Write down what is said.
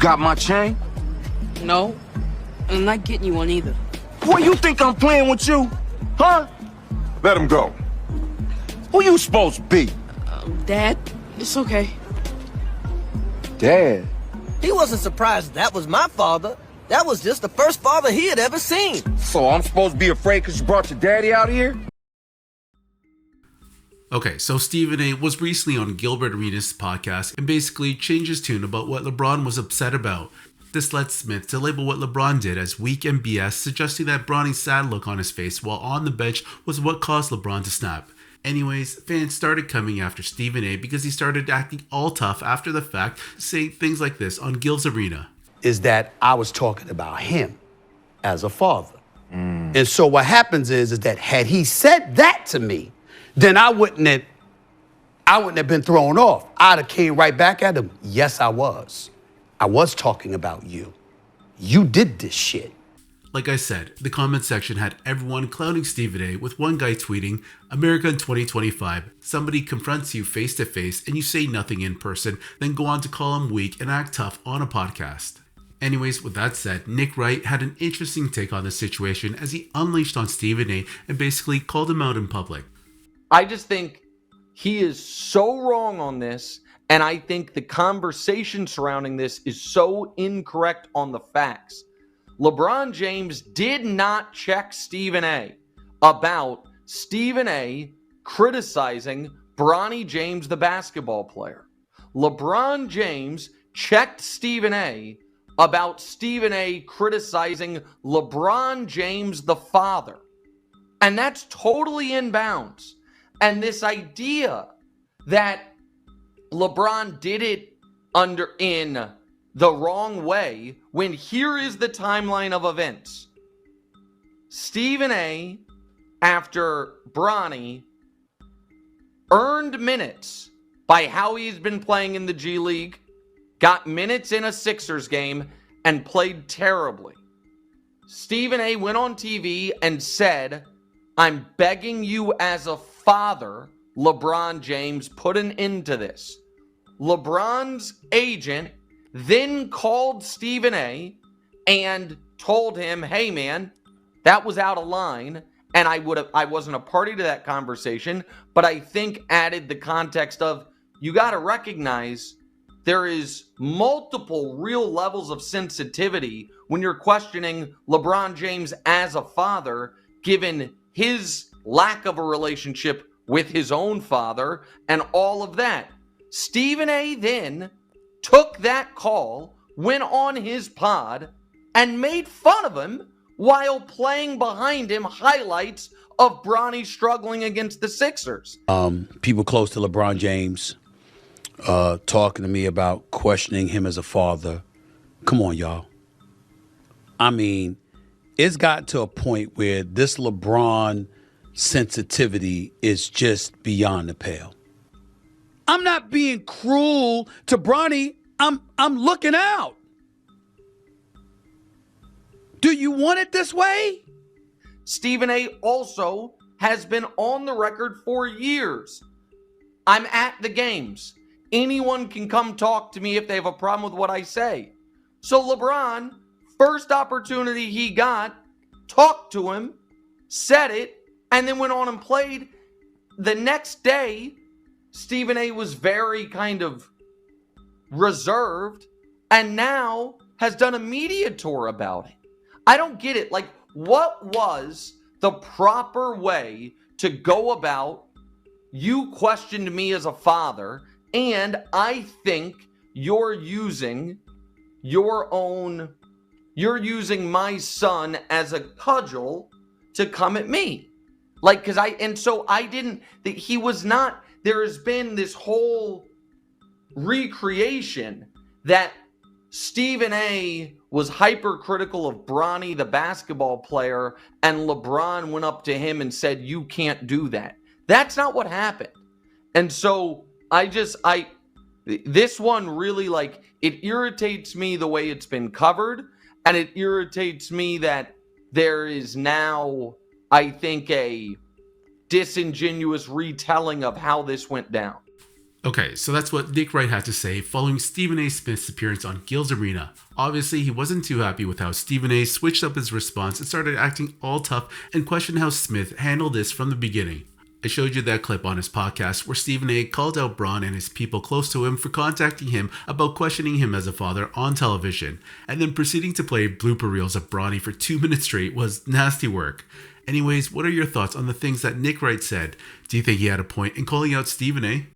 got my chain? No, I'm not getting you one either. Boy, you think I'm playing with you? Huh? Let him go. Who you supposed to be? Dad, it's okay. Dad? He wasn't surprised that was my father. That was just the first father he had ever seen. So I'm supposed to be afraid because you brought your daddy out here? Okay, so Stephen A. was recently on Gilbert Arenas' podcast and basically changed his tune about what LeBron was upset about. This led Smith to label what LeBron did as weak and BS, suggesting that Bronny's sad look on his face while on the bench was what caused LeBron to snap. Anyways, fans started coming after Stephen A. because he started acting all tough after the fact, saying things like this on Gil's Arena. Is that I was talking about him as a father. And so what happens is that had he said that to me, then I wouldn't have been thrown off. I'd have came right back at him. Yes, I was. I was talking about you. You did this shit. Like I said, the comment section had everyone clowning Stephen A. with one guy tweeting, "America in 2025, somebody confronts you face to face and you say nothing in person, then go on to call him weak and act tough on a podcast." Anyways, with that said, Nick Wright had an interesting take on the situation as he unleashed on Stephen A. and basically called him out in public. I just think he is so wrong on this, and I think the conversation surrounding this is so incorrect on the facts. LeBron James did not check Stephen A. about Stephen A. criticizing Bronny James, the basketball player. LeBron James checked Stephen A. about Stephen A. criticizing LeBron James, the father. And that's totally in bounds. And this idea that LeBron did it in the wrong way, when here is the timeline of events. Stephen A., after Bronny, earned minutes by how he's been playing in the G League, got minutes in a Sixers game, and played terribly. Stephen A. went on TV and said, "I'm begging you as a father, LeBron James, put an end to this." LeBron's agent then called Stephen A. and told him, "Hey man, that was out of line." And I wasn't a party to that conversation, but I think added the context of, you got to recognize there is multiple real levels of sensitivity when you're questioning LeBron James as a father, given his lack of a relationship with his own father and all of that. Stephen A. then took that call, went on his pod, and made fun of him while playing behind him highlights of Bronny struggling against the Sixers. People close to LeBron James talking to me about questioning him as a father. Come on, y'all. I mean, it's gotten to a point where this LeBron sensitivity is just beyond the pale. I'm not being cruel to Bronny. I'm looking out. Do you want it this way? Stephen A. also has been on the record for years. I'm at the games. Anyone can come talk to me if they have a problem with what I say. So LeBron, first opportunity he got, talked to him, said it, and then went on and played. The next day, Stephen A. was very kind of reserved and now has done a media tour about it. I don't get it. Like, what was the proper way to go about, you questioned me as a father, and I think you're using my son as a cudgel to come at me. Like, there has been this whole recreation that Stephen A. was hypercritical of Bronny, the basketball player, and LeBron went up to him and said, "You can't do that." That's not what happened. And so this one really, like, it irritates me the way it's been covered, and it irritates me that there is now, I think, a disingenuous retelling of how this went down. Okay, so that's what Nick Wright had to say following Stephen A. Smith's appearance on Gil's Arena. Obviously, he wasn't too happy with how Stephen A. switched up his response and started acting all tough and questioned how Smith handled this from the beginning. I showed you that clip on his podcast where Stephen A. called out Bron and his people close to him for contacting him about questioning him as a father on television, and then proceeding to play blooper reels of Bronny for 2 minutes straight was nasty work. Anyways, what are your thoughts on the things that Nick Wright said? Do you think he had a point in calling out Stephen A?